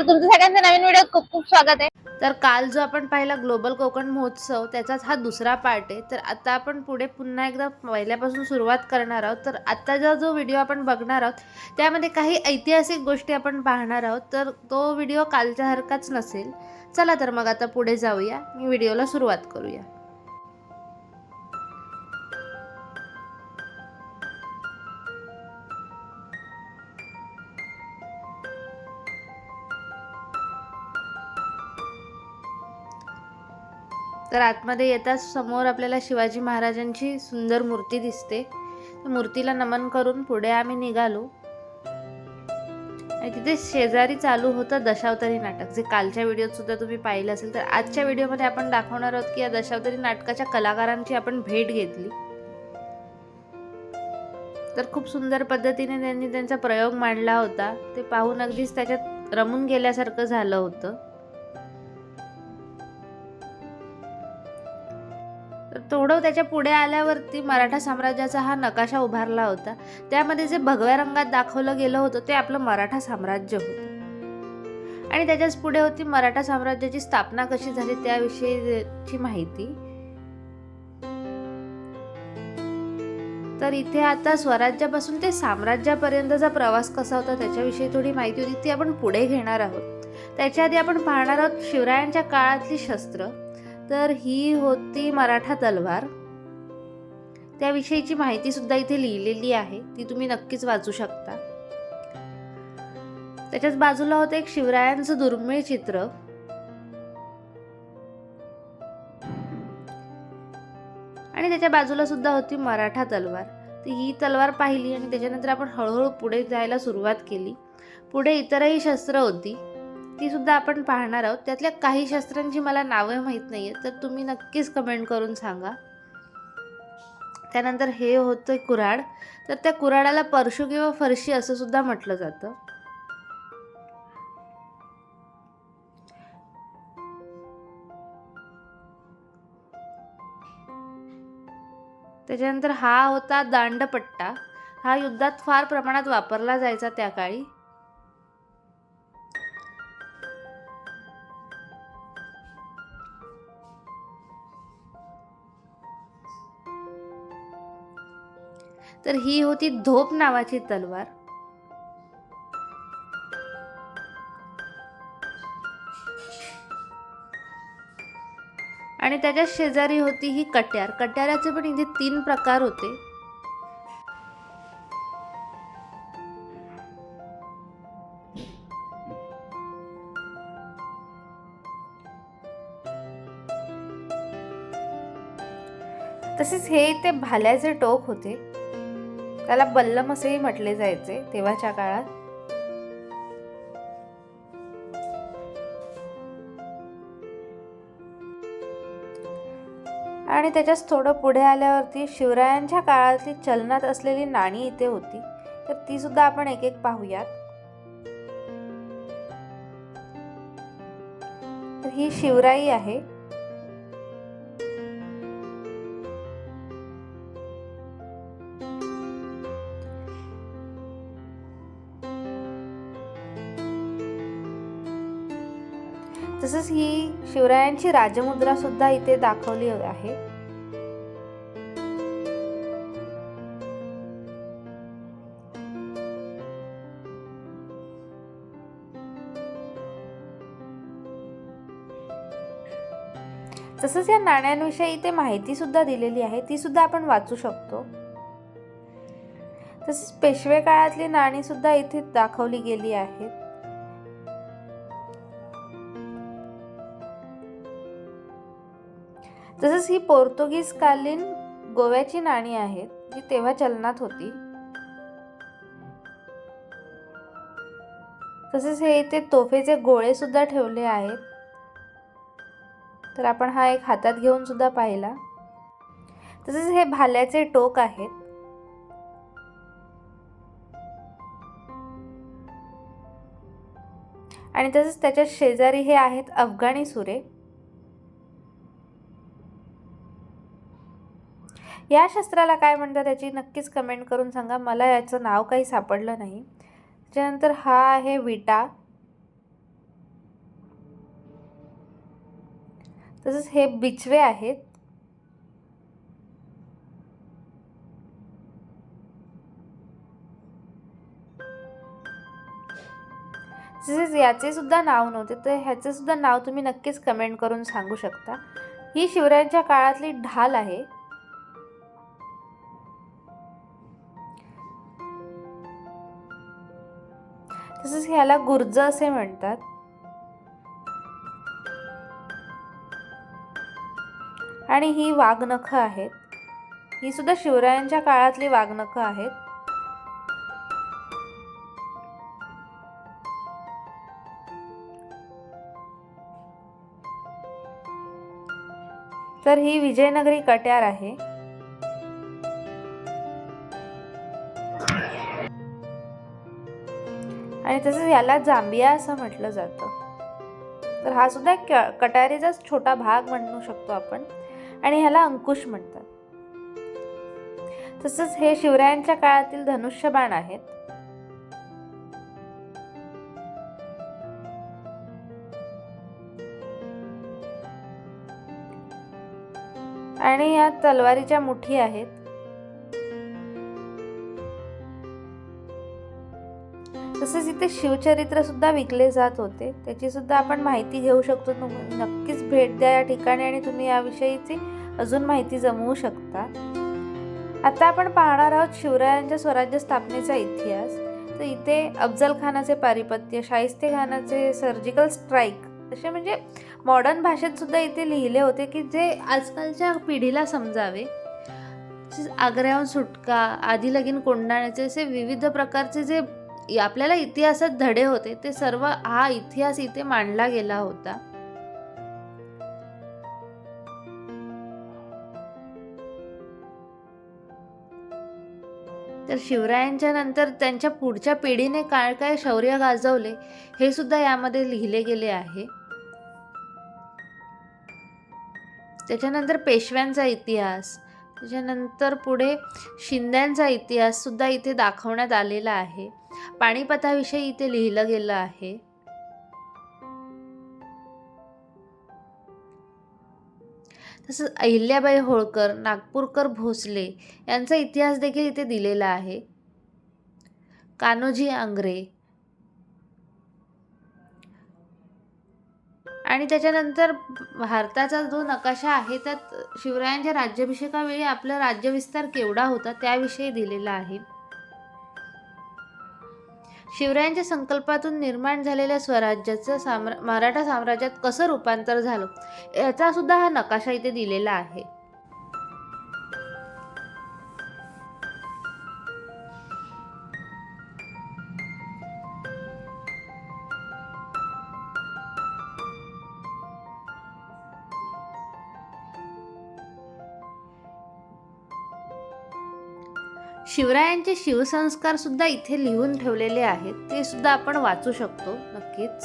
तर तुमचं सगळ्यांचं नवीन व्हिडिओ खूप खूप स्वागत आहे. तर काल जो आपण पाहिला ग्लोबल कोकण महोत्सव त्याचाच हा दुसरा पार्ट आहे. तर आता आपण पुढे पुन्हा एकदा पहिल्यापासून सुरुवात करणार आहोत. तर आत्ताचा जो व्हिडिओ आपण बघणार आहोत त्यामध्ये काही ऐतिहासिक गोष्टी आपण पाहणार आहोत. तर तो व्हिडिओ कालच्यासारखाच नसेल. चला तर मग आता पुढे जाऊया. मी व्हिडिओला सुरुवात करूया. तर आतमध्ये येताच समोर आपल्याला शिवाजी महाराजांची सुंदर मूर्ती दिसते. मूर्तीला नमन करून पुढे आम्ही निघालो आणि तिथे शेजारी चालू होतं दशावतारी नाटक, जे कालच्या व्हिडिओत सुद्धा तुम्ही पाहिलं असेल. तर आजच्या व्हिडिओमध्ये आपण दाखवणार आहोत की या दशावतारी नाटकाच्या कलाकारांची आपण भेट घेतली. तर खूप सुंदर पद्धतीने त्यांनी त्यांचा प्रयोग मांडला होता. ते पाहून अगदीच त्याच्यात रमून गेल्यासारखं झालं होतं. तर थोडं त्याच्या पुढे आल्यावरती मराठा साम्राज्याचा हा नकाशा उभारला होता. त्यामध्ये जे भगव्या रंगात दाखवलं गेलं होतं ते आपलं मराठा साम्राज्य होतं आणि त्याच्याच पुढे होती मराठा साम्राज्याची स्थापना कशी झाली त्याविषयीची माहिती. तर इथे आता स्वराज्यापासून ते साम्राज्यापर्यंतचा प्रवास कसा होता त्याच्याविषयी थोडी माहिती होती, ती आपण पुढे घेणार आहोत. त्याच्या आधी आपण पाहणार आहोत शिवरायांच्या काळातली शस्त्र. तर ही होती मराठा तलवार. त्याविषयीची माहिती सुद्धा इथे लिहिलेली आहे, ती तुम्ही नक्कीच वाचू शकता. त्याच्याच बाजूला होतं एक शिवरायांचं दुर्मिळ चित्र. आणि त्याच्या बाजूला सुद्धा होती मराठा तलवार. ती ही तलवार पाहिली आणि त्याच्यानंतर आपण हळूहळू पुढे जायला सुरुवात केली. पुढे इतरही शस्त्र होती, ती सुद्धा आपण पाहणार आहोत. त्यातल्या काही शस्त्रांची मला नावं माहीत नाहीये, तर तुम्ही नक्कीच कमेंट करून सांगा. त्यानंतर हे होतं कुऱ्हाड. तर त्या कुऱ्हाडाला परशू किंवा फरशी असं सुद्धा म्हटलं जातं. त्याच्यानंतर हा होता दांडपट्टा. हा युद्धात फार प्रमाणात वापरला जायचा त्या काळी. तर ही होती धोप नावाची तलवार. आणि त्याच्या शेजारी होती ही कट्यार. कट्याराचे पण इथे 3 प्रकार होते. तसेच हे इथे भाल्याचे टोक होते. त्याला बल्लम असेही म्हटले जायचे तेव्हाच्या काळात. आणि त्याच्याच थोडं पुढे आल्यावरती शिवरायांच्या काळातली चलनात असलेली नाणी इथे होती. तर ती सुद्धा आपण एक एक पाहूयात. तर ही शिवराई आहे. तसंच ही शिवरायांची राजमुद्रा सुद्धा इथे दाखवली आहे. तसंच या नाण्यांविषयी इथे माहिती सुद्धा दिलेली आहे, ती सुद्धा आपण वाचू शकतो. तसंच पेशवे काळातली नाणी सुद्धा इथे दाखवली गेली आहेत. तसंच ही पोर्तुगीज कालीन गोव्याची नाणी आहेत, जी तेव्हा चलनात होती. तसेच हे इथे तोफेचे गोळे सुद्धा ठेवले आहेत. तर आपण हा एक हातात घेऊन सुद्धा पाहिला. तसेच हे भाल्याचे टोक आहेत. आणि तसेच त्याच्या शेजारी हे आहेत अफगाणी सुरे. या शस्त्राला काय म्हणतात याची नक्कीच कमेंट करून सांगा. मला याचं नाव काही सापडलं नाही. त्याच्यानंतर हा आहे विटा. तसेच हे बिचवे आहेत. तसेच याचे सुद्धा नाव नव्हते, तर ह्याचे सुद्धा नाव तुम्ही नक्कीच कमेंट करून सांगू शकता. ही शिवरायांच्या काळातली ढाल आहे. तसेच ह्याला गुर्ज असे म्हणतात. आणि ही वाघनखं आहेत. ही सुद्धा शिवरायांच्या काळातली वाघनखं आहेत. तर ही विजयनगरी कट्यार आहे. आणि तसेच याला जांबिया असं म्हटलं जातं. तर हा सुद्धा एक कट्यारीचाच छोटा भाग म्हणू शकतो आपण. आणि ह्याला अंकुश म्हणतात. तसंच हे शिवरायांच्या काळातील धनुष्यबाण आहेत. आणि या तलवारीच्या मुठी आहेत. तसेच इथे शिवचरित्र सुद्धा विकले जात होते, त्याची सुद्धा आपण माहिती घेऊ शकतो. नक्कीच भेट द्या या ठिकाणी आणि तुम्ही याविषयीची अजून माहिती जमवू शकता. आता आपण पाहणार आहोत शिवरायांच्या स्वराज्य स्थापनेचा इतिहास. तर इथे अफजल खानाचे पारिपत्य, शाहिस्ते खानाचे सर्जिकल स्ट्राईक असे म्हणजे मॉडर्न भाषेत सुद्धा इथे लिहिले होते की जे आजकालच्या पिढीला समजावे. आग्र्याहून सुटका, आधी लगीन कोंडाण्याचे असे विविध प्रकारचे जे आपल्याला इतिहासात धडे होते ते सर्व हा इतिहास इथे मांडला गेला होता. तर शिवरायांच्या नंतर त्यांच्या पुढच्या पिढीने काय काय शौर्य गाजवले हे सुद्धा यामध्ये लिहिले गेले आहे. त्याच्यानंतर पेशव्यांचा इतिहास, त्याच्यानंतर पुढे शिंद्यांचा इतिहास सुद्धा इथे दाखवण्यात आलेला आहे. पानिपताविषयी इथे लिहिलं गेलं आहे. तसंच अहिल्याबाई होळकर, नागपूरकर भोसले यांचा इतिहास देखील इथे दिलेला आहे. कान्होजी आंग्रे आणि त्याच्यानंतर भारताचा जो नकाशा आहे त्यात शिवरायांच्या राज्याभिषेकावेळी आपला राज्यविस्तार केवढा होता त्याविषयी दिलेला आहे. शिवरायांच्या संकल्पातून निर्माण झालेल्या स्वराज्याचं मराठा साम्राज्यात कसं रूपांतर झालं याचा सुद्धा हा नकाशा इथे दिलेला आहे. शिवरायांचे शिवसंस्कार सुद्धा इथे लिहून ठेवलेले आहेत, ते सुद्धा आपण वाचू शकतो नक्कीच.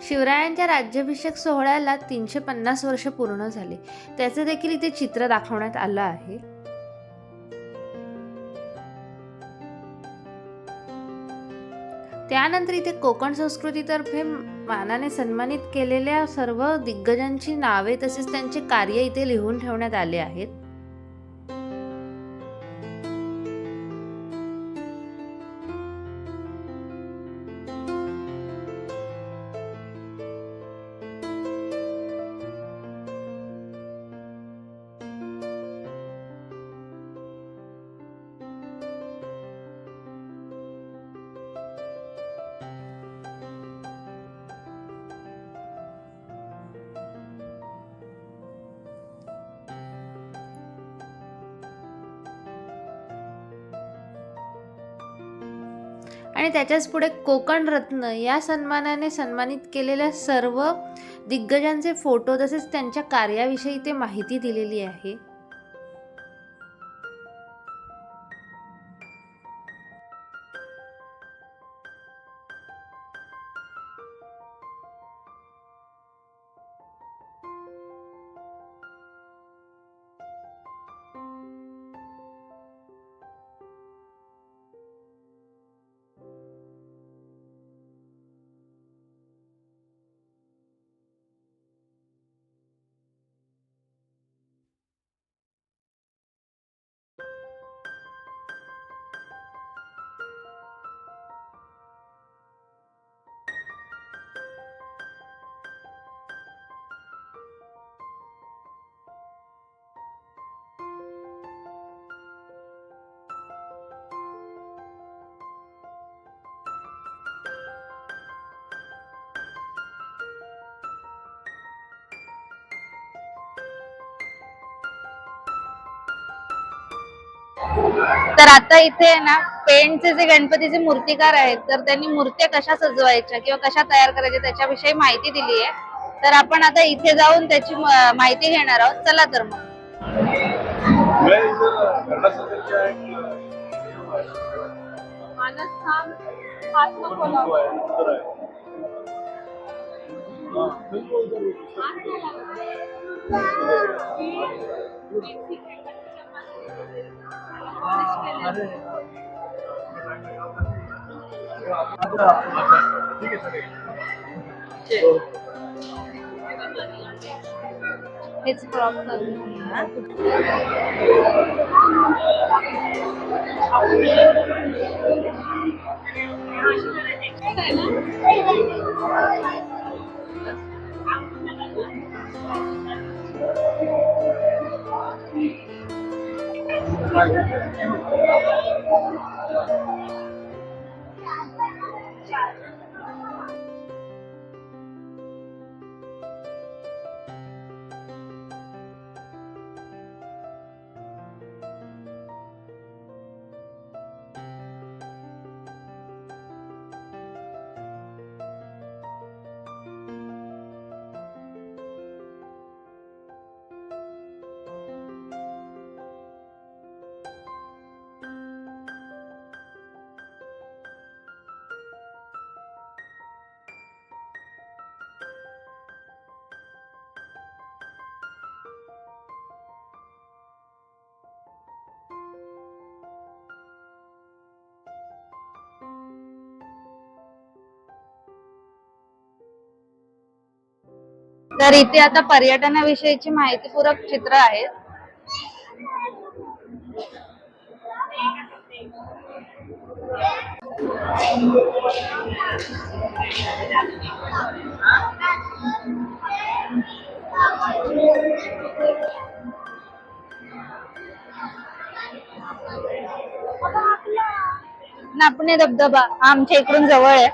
शिवरायांच्या राज्याभिषेक सोहळ्याला 350 वर्ष पूर्ण झाले, त्याचे देखील इथे चित्र दाखवण्यात आलं आहे. त्यानंतर इथे कोकण संस्कृतीतर्फे मानाने सन्मानित केलेल्या सर्व दिग्गजांची नावे तसेच त्यांचे कार्य इथे लिहून ठेवण्यात आले आहेत. आणि त्याच्याच पुढे कोकण रत्न या सन्मानाने सन्मानित केलेल्या सर्व दिग्गजांचे फोटो तसेच त्यांच्या कार्याविषयी ते माहिती दिलेली आहे. तर आता इथे आहे ना पेंटचे जे गणपतीचे मूर्तिकार आहेत तर त्यांनी मूर्त्या कशा सजवायच्या किंवा कशा तयार करायच्या त्याच्याविषयी माहिती दिली आहे. तर आपण आता इथे जाऊन त्याची माहिती घेणार आहोत. चला तर मग. हेच क्रॉप तर इथे आता पर्यटनाविषयीची माहितीपूरक चित्र आहेत. नापणे धबधबा हा आमच्या इकडून जवळ आहे.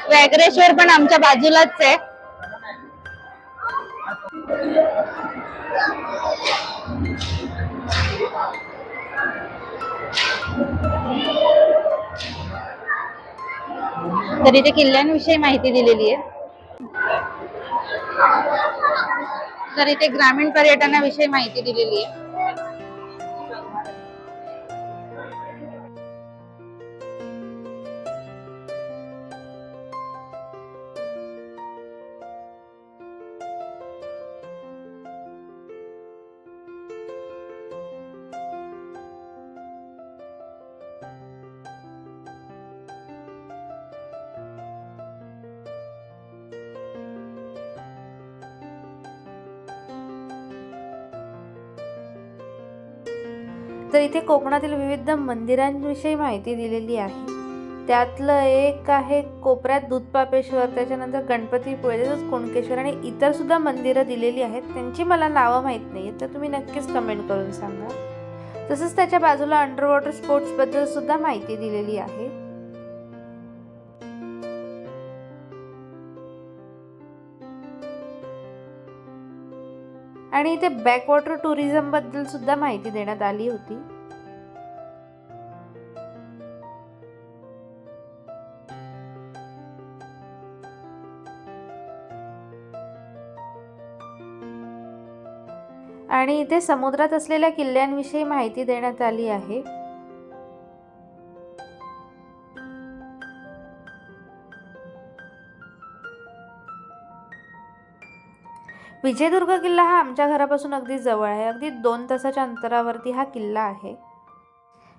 व्याघ्रेश्वर पण आमच्या बाजूलाच आहे. तर इथे किल्ल्यांविषयी माहिती दिलेली आहे. तर इथे ग्रामीण पर्यटनाविषयी माहिती दिलेली आहे. तर इथे कोकणातील विविध मंदिरांविषयी माहिती दिलेली आहे. त्यातलं एक आहे कोपऱ्यात दूधपापेश्वर, त्याच्यानंतर गणपतीपुळे, तसंच कुणकेश्वर आणि इतर सुद्धा मंदिरं दिलेली आहेत. त्यांची मला नावं माहीत नाही आहेत, तर तुम्ही नक्कीच कमेंट करून सांगा. तसंच त्याच्या बाजूला अंडर वॉटर स्पोर्ट्सबद्दल सुद्धा माहिती दिलेली आहे. आणि इथे बॅकवॉटर टुरिझम बद्दल सुद्धा माहिती देण्यात आली होती. आणि इथे समुद्रात असलेल्या किल्ल्यांविषयी माहिती देण्यात आली आहे. विजयदुर्ग किल्ला हा आमच्या घरापासून अगदी जवळ आहे. अगदी 2 तासाच्या अंतरावरती हा किल्ला आहे.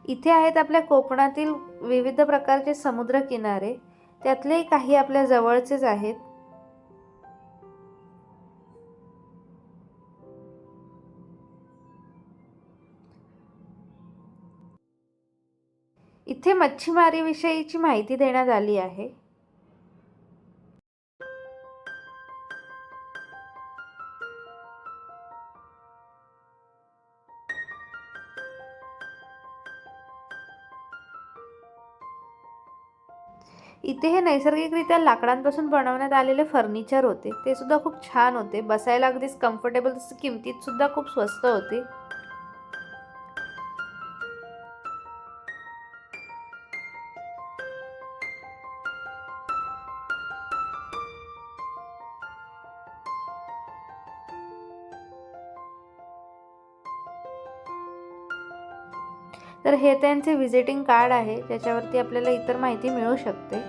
इथे आहेत आपल्या कोकणातील विविध प्रकारचे समुद्र किनारे, त्यातले काही आपल्या जवळचेच आहेत. इथे मच्छीमारीविषयीची माहिती देण्यात आली आहे. इथे हे नैसर्गिकरित्या लाकडांपासून बनवण्यात आलेले फर्निचर होते. ते सुद्धा खूप छान होते. बसायला अगदीच कम्फर्टेबल, तसं किमतीत सुद्धा खूप स्वस्त होते. तर हे त्यांचे व्हिजिटिंग कार्ड आहे ज्याच्यावरती आपल्याला इतर माहिती मिळू शकते.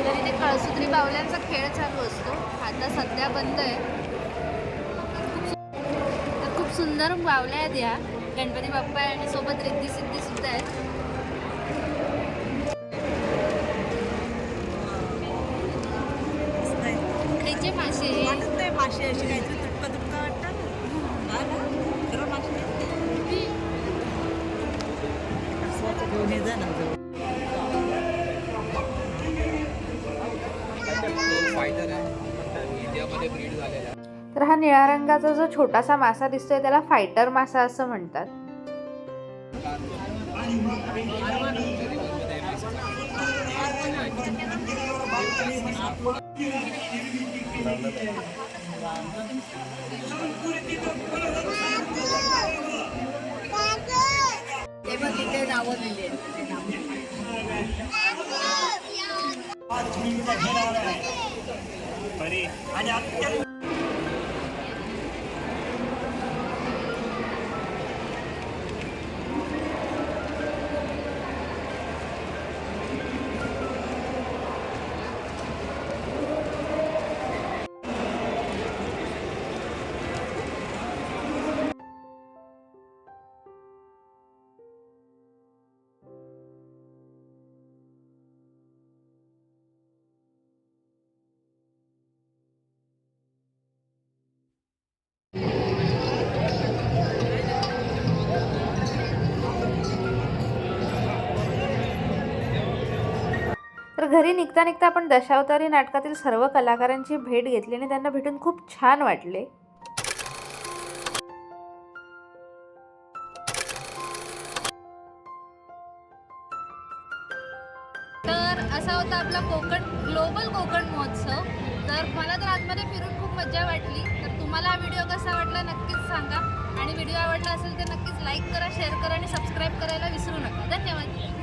तर इथे कळसूत्री बावल्यांचा खेळ चालू असतो. आता सध्या बंद आहे. तर खूप सुंदर बावल्या आहेत या. गणपती बाप्पा आहे आणि सोबत रिद्धी सिद्धी सुद्धा आहेत. खायचे मासे मासे अशी काहीतरी तुटका तुटका वाटतात ना खरं मासे घेऊन ये जा ना तर हा निळ्या रंगाचा जो छोटासा मासा दिसतोय त्याला फायटर मासा असं म्हणतात. ते पण तिथे नावं लिहिली तर घरी निघता निघता आपण दशावतारी नाटकातील सर्व कलाकारांची भेट घेतली आणि त्यांना भेटून खूप छान वाटले. तर असा होता आपला ग्लोबल कोकण महोत्सव. तर मला तर आतमध्ये फिरून खूप मजा वाटली. तर तुम्हाला हा व्हिडिओ कसा वाटला नक्कीच सांगा आणि व्हिडिओ आवडला असेल तर नक्कीच लाईक करा, शेअर करा आणि सबस्क्राईब करायला विसरू नका. धन्यवाद.